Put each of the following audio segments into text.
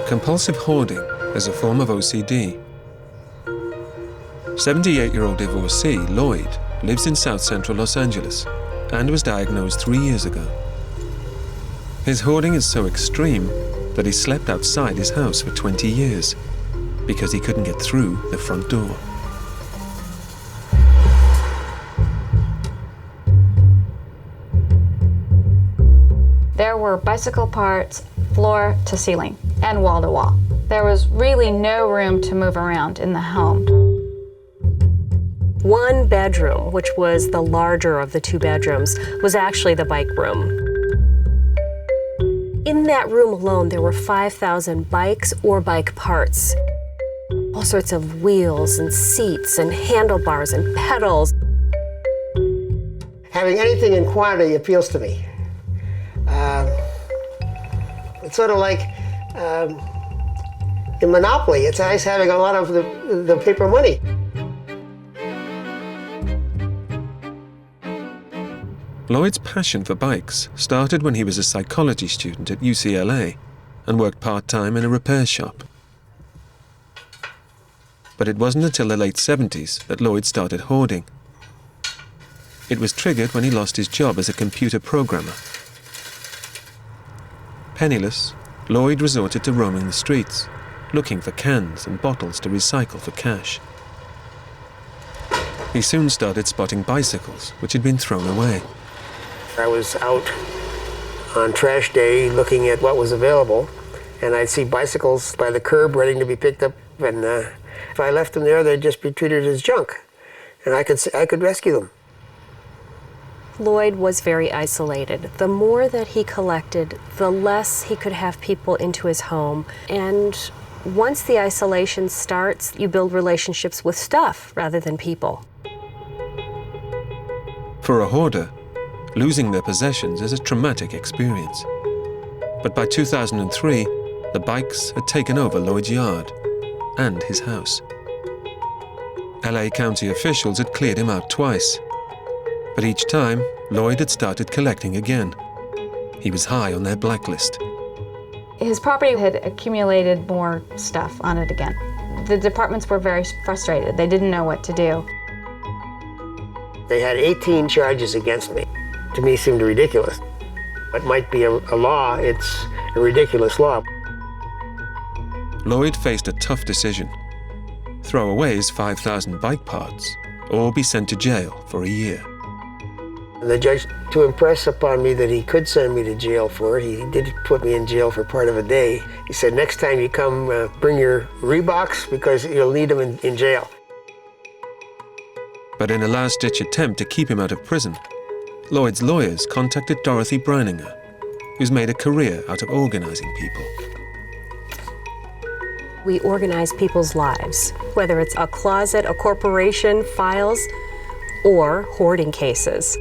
Compulsive hoarding is a form of OCD. 78-year-old divorcee Lloyd lives in South Central Los Angeles and was diagnosed 3 years ago. His hoarding is so extreme that he slept outside his house for 20 years because he couldn't get through the front door. There were bicycle parts floor to ceiling and wall to wall. There was really no room to move around in the home. One bedroom, which was the larger of the two bedrooms, was actually the bike room. In that room alone, there were 5,000 bikes or bike parts. All sorts of wheels and seats and handlebars and pedals. Having anything in quantity appeals to me. It's sort of like in Monopoly. It's nice having a lot of the paper money. Lloyd's passion for bikes started when he was a psychology student at UCLA and worked part-time in a repair shop. But it wasn't until the late 70s that Lloyd started hoarding. It was triggered when he lost his job as a computer programmer. Penniless, Lloyd resorted to roaming the streets, looking for cans and bottles to recycle for cash. He soon started spotting bicycles which had been thrown away. I was out on trash day looking at what was available, and I'd see bicycles by the curb ready to be picked up, and if I left them there, they'd just be treated as junk, and I could rescue them. Lloyd was very isolated. The more that he collected, the less he could have people into his home. And once the isolation starts, you build relationships with stuff rather than people. For a hoarder, losing their possessions is a traumatic experience. But by 2003, the bikes had taken over Lloyd's yard and his house. LA County officials had cleared him out twice. But each time, Lloyd had started collecting again. He was high on their blacklist. His property had accumulated more stuff on it again. The departments were very frustrated. They didn't know what to do. They had 18 charges against me. To me, it seemed ridiculous. It might be a law, it's a ridiculous law. Lloyd faced a tough decision: throw away his 5,000 bike parts or be sent to jail for a year. The judge, to impress upon me that he could send me to jail for it, he did put me in jail for part of a day. He said, next time you come, bring your Reeboks because you'll need them in jail. But in a last-ditch attempt to keep him out of prison, Lloyd's lawyers contacted Dorothy Breininger, who's made a career out of organizing people. We organize people's lives, whether it's a closet, a corporation, files, or hoarding cases.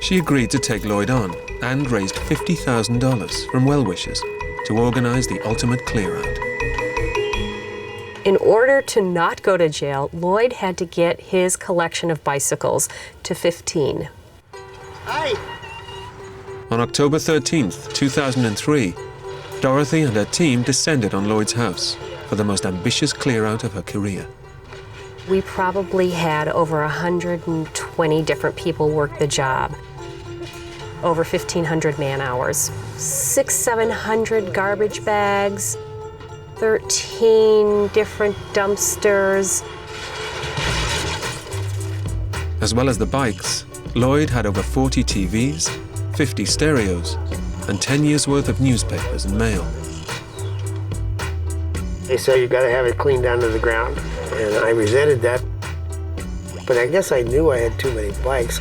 She agreed to take Lloyd on and raised $50,000 from well-wishers to organize the ultimate clear-out. In order to not go to jail, Lloyd had to get his collection of bicycles to 15. Hi. On October 13th, 2003, Dorothy and her team descended on Lloyd's house for the most ambitious clear-out of her career. We probably had over 120 different people work the job. Over 1,500 man-hours, 600-700 garbage bags, 13 different dumpsters. As well as the bikes, Lloyd had over 40 TVs, 50 stereos, and 10 years' worth of newspapers and mail. They said you got to have it cleaned down to the ground, and I resented that. But I guess I knew I had too many bikes.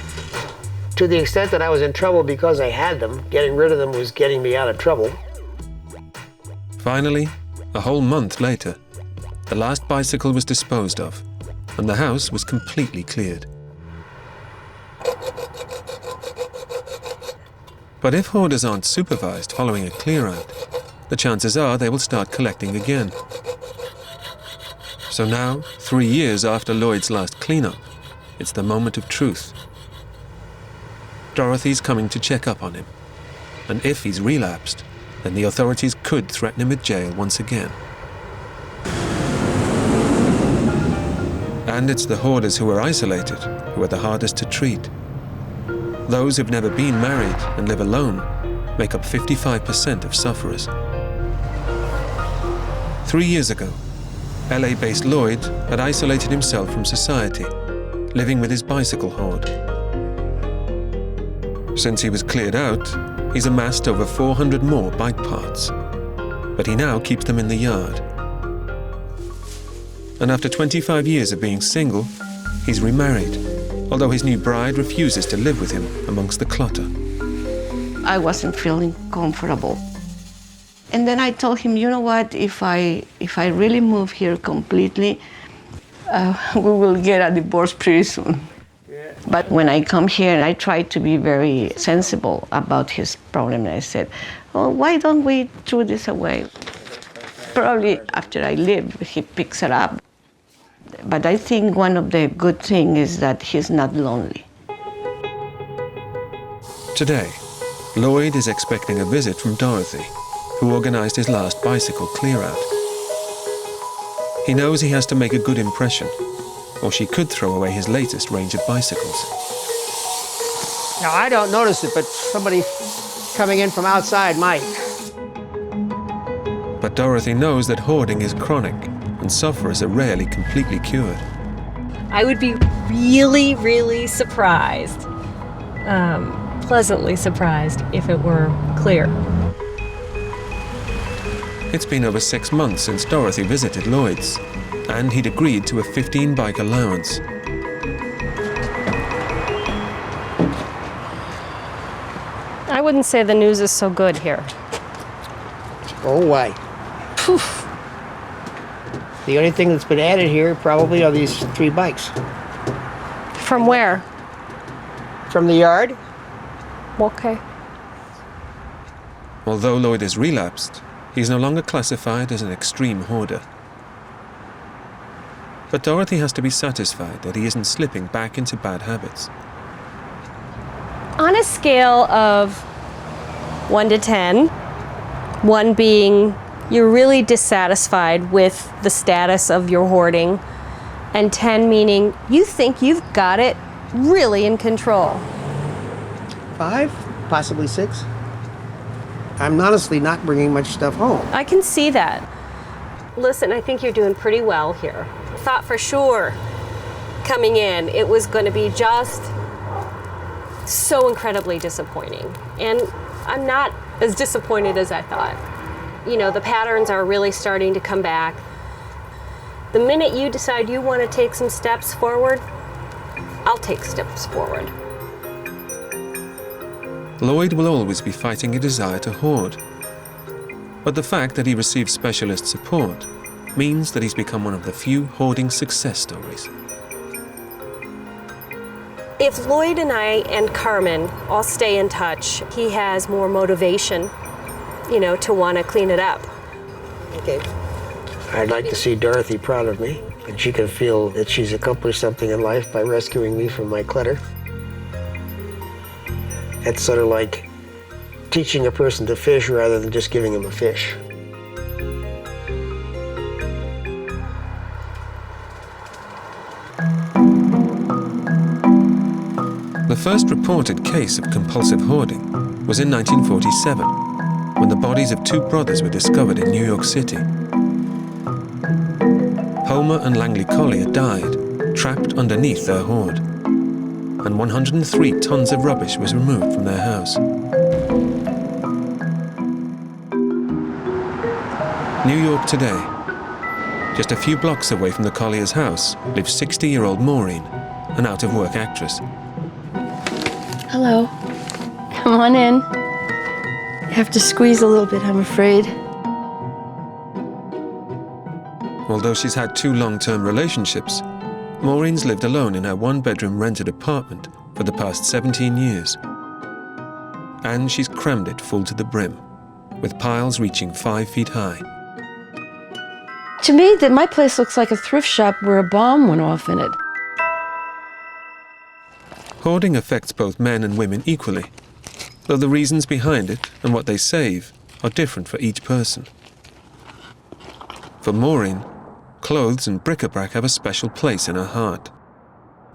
To the extent that I was in trouble because I had them, getting rid of them was getting me out of trouble. Finally, a whole month later, the last bicycle was disposed of, and the house was completely cleared. But if hoarders aren't supervised following a clear-out, the chances are they will start collecting again. So now, 3 years after Lloyd's last cleanup, it's the moment of truth. Dorothy's coming to check up on him, and if he's relapsed, then the authorities could threaten him with jail once again. And it's the hoarders who are isolated who are the hardest to treat. Those who've never been married and live alone make up 55% of sufferers. 3 years ago, LA-based Lloyd had isolated himself from society, living with his bicycle hoard. Since he was cleared out, he's amassed over 400 more bike parts, but he now keeps them in the yard. And after 25 years of being single, he's remarried, although his new bride refuses to live with him amongst the clutter. I wasn't feeling comfortable. And then I told him, you know what, if I really move here completely, we will get a divorce pretty soon. Yeah. But when I come here, I try to be very sensible about his problem. And I said, well, why don't we throw this away? Probably after I leave, he picks it up. But I think one of the good things is that he's not lonely. Today, Lloyd is expecting a visit from Dorothy, who organized his last bicycle clear-out. He knows he has to make a good impression, or she could throw away his latest range of bicycles. Now, I don't notice it, but somebody coming in from outside might. But Dorothy knows that hoarding is chronic, and sufferers are rarely completely cured. I would be really, really surprised, pleasantly surprised, if it were clear. It's been over 6 months since Dorothy visited Lloyd's, and he'd agreed to a 15-bike allowance. I wouldn't say the news is so good here. Oh, why? Poof. The only thing that's been added here probably are these 3 bikes. From where? From the yard. Okay. Although Lloyd has relapsed, he's no longer classified as an extreme hoarder. But Dorothy has to be satisfied that he isn't slipping back into bad habits. On a scale of 1 to 10, 1 being you're really dissatisfied with the status of your hoarding, and 10 meaning you think you've got it really in control. 5, possibly 6. I'm honestly not bringing much stuff home. I can see that. Listen, I think you're doing pretty well here. I thought for sure coming in it was going to be just so incredibly disappointing. And I'm not as disappointed as I thought. You know, the patterns are really starting to come back. The minute you decide you want to take some steps forward, I'll take steps forward. Lloyd will always be fighting a desire to hoard. But the fact that he receives specialist support means that he's become one of the few hoarding success stories. If Lloyd and I and Carmen all stay in touch, he has more motivation, you know, to want to clean it up. Okay. I'd like to see Dorothy proud of me, and she can feel that she's accomplished something in life by rescuing me from my clutter. That's sort of like teaching a person to fish rather than just giving them a fish. The first reported case of compulsive hoarding was in 1947, when the bodies of 2 brothers were discovered in New York City. Homer and Langley Collier died, trapped underneath their hoard, and 103 tons of rubbish was removed from their house. New York today. Just a few blocks away from the Collier's house lives 60-year-old Maureen, an out-of-work actress. Hello. Come on in. You have to squeeze a little bit, I'm afraid. Although she's had 2 long-term relationships, Maureen's lived alone in her 1-bedroom rented apartment for the past 17 years. And she's crammed it full to the brim, with piles reaching 5 feet high. To me, my place looks like a thrift shop where a bomb went off in it. Hoarding affects both men and women equally, though the reasons behind it and what they save are different for each person. For Maureen, clothes and bric-a-brac have a special place in her heart,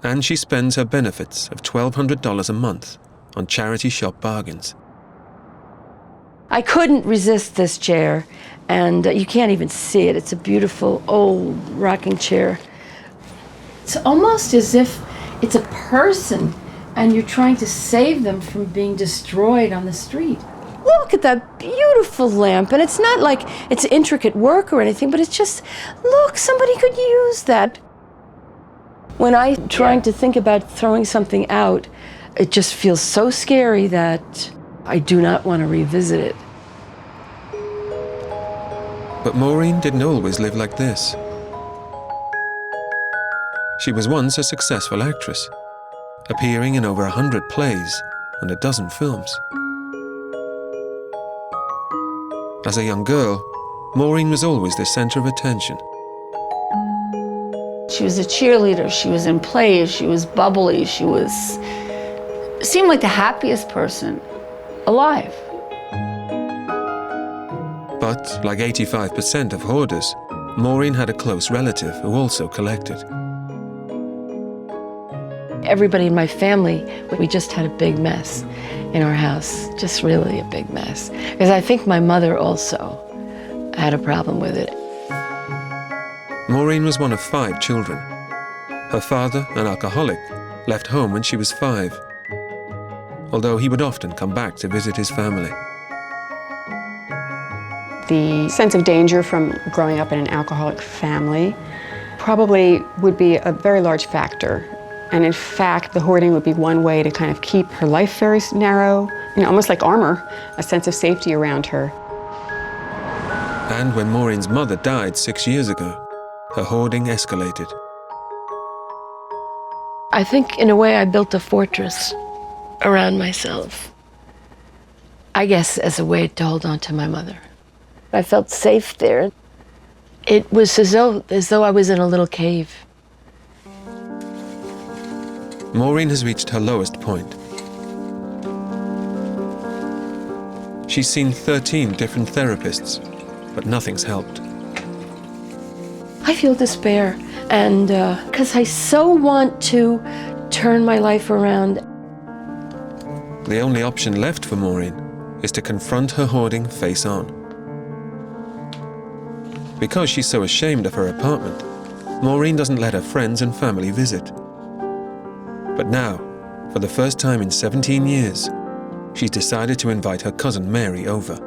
and she spends her benefits of $1,200 a month on charity shop bargains. I couldn't resist this chair, and you can't even see it. It's a beautiful old rocking chair. It's almost as if it's a person and you're trying to save them from being destroyed on the street. Look at that beautiful lamp, and it's not like it's intricate work or anything, but it's just, look, somebody could use that. When I'm trying to think about throwing something out, it just feels so scary that I do not want to revisit it. But Maureen didn't always live like this. She was once a successful actress, appearing in over 100 plays and a dozen films. As a young girl, Maureen was always the center of attention. She was a cheerleader, she was in plays, she was bubbly, seemed like the happiest person alive. But, like 85% of hoarders, Maureen had a close relative who also collected. Everybody in my family, we just had a big mess in our house, just really a big mess. Because I think my mother also had a problem with it. Maureen was one of 5 children. Her father, an alcoholic, left home when she was 5, although he would often come back to visit his family. The sense of danger from growing up in an alcoholic family probably would be a very large factor. And in fact, the hoarding would be one way to kind of keep her life very narrow, almost like armor, a sense of safety around her. And when Maureen's mother died 6 years ago, her hoarding escalated. I think, in a way, I built a fortress around myself. I guess as a way to hold on to my mother. I felt safe there. It was as though I was in a little cave. Maureen has reached her lowest point. She's seen 13 different therapists, but nothing's helped. I feel despair, and because I so want to turn my life around. The only option left for Maureen is to confront her hoarding face on. Because she's so ashamed of her apartment, Maureen doesn't let her friends and family visit. But now, for the first time in 17 years, she's decided to invite her cousin Mary over.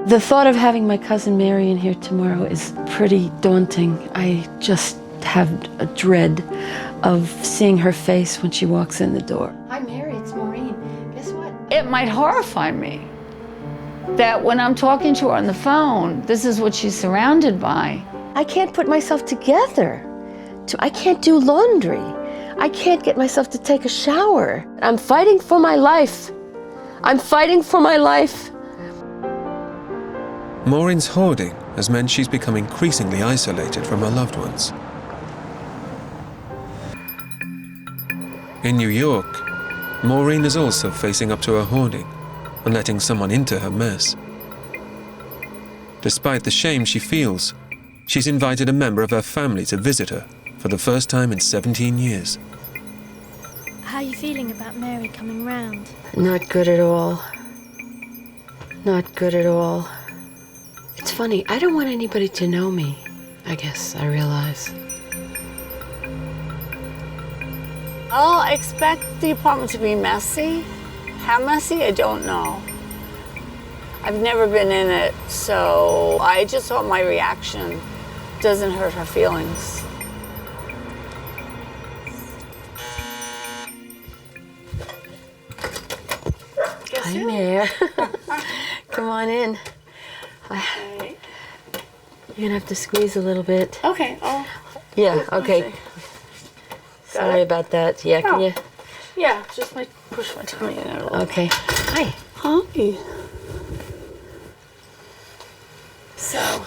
The thought of having my cousin Mary in here tomorrow is pretty daunting. I just have a dread of seeing her face when she walks in the door. Hi, Mary, it's Maureen. Guess what? It might horrify me that when I'm talking to her on the phone, this is what she's surrounded by. I can't put myself together. I can't do laundry. I can't get myself to take a shower. I'm fighting for my life. I'm fighting for my life. Maureen's hoarding has meant she's become increasingly isolated from her loved ones. In New York, Maureen is also facing up to her hoarding and letting someone into her mess. Despite the shame she feels, she's invited a member of her family to visit her for the first time in 17 years. How are you feeling about Mary coming round? Not good at all. Not good at all. It's funny, I don't want anybody to know me, I guess, I realize. I'll expect the apartment to be messy. How messy, I don't know. I've never been in it, so I just hope my reaction doesn't hurt her feelings. Hi, Mare. Come on in. Okay. You're gonna have to squeeze a little bit. Okay. Oh. Yeah, okay. Sorry about that. Yeah, can you? Yeah, just like push my tummy in a little. Okay. Hi. Hi. So.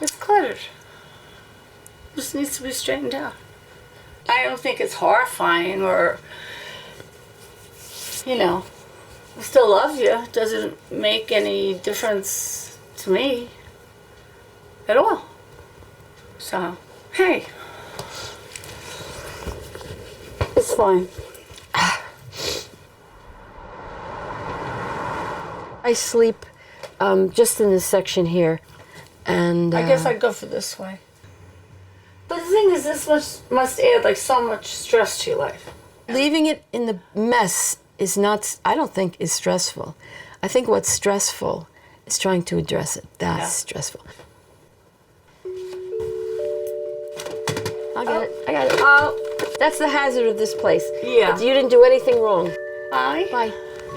It's cluttered. Just needs to be straightened out. I don't think it's horrifying or you know, I still love you. It doesn't make any difference to me at all. So, hey, it's fine. I sleep just in this section here, and I guess I'd go for this way. But the thing is, this must add like so much stress to your life. leaving it in the mess is not, I don't think, is stressful. I think what's stressful is trying to address it. That's stressful. I got it. I got it. Oh, that's the hazard of this place. Yeah. But you didn't do anything wrong. Bye. Bye.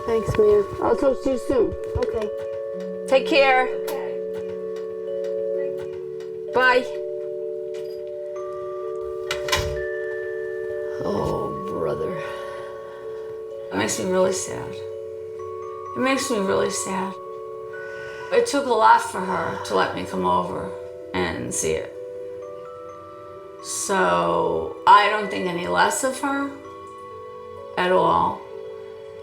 Thanks, Mia. I'll talk to you soon. Okay. Take care. Bye. Oh, brother. It makes me really sad. It makes me really sad. It took a lot for her to let me come over and see it. So I don't think any less of her at all.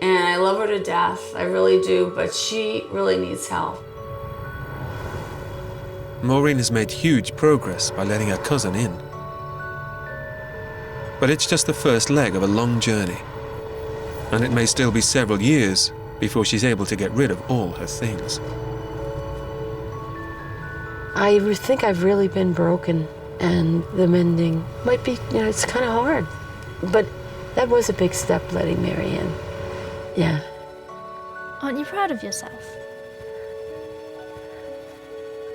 And I love her to death, I really do, but she really needs help. Maureen has made huge progress by letting her cousin in. But it's just the first leg of a long journey, and it may still be several years before she's able to get rid of all her things. I think I've really been broken, and the mending might be, it's kind of hard. But that was a big step, letting Mary in. Yeah. Aren't you proud of yourself?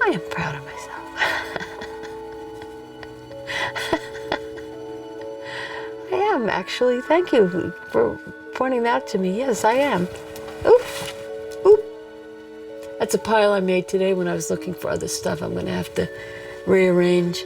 I am proud of myself. I am, actually. Thank you for pointing that out to me. Yes, I am. Oop. Oop. That's a pile I made today when I was looking for other stuff I'm going to have to rearrange.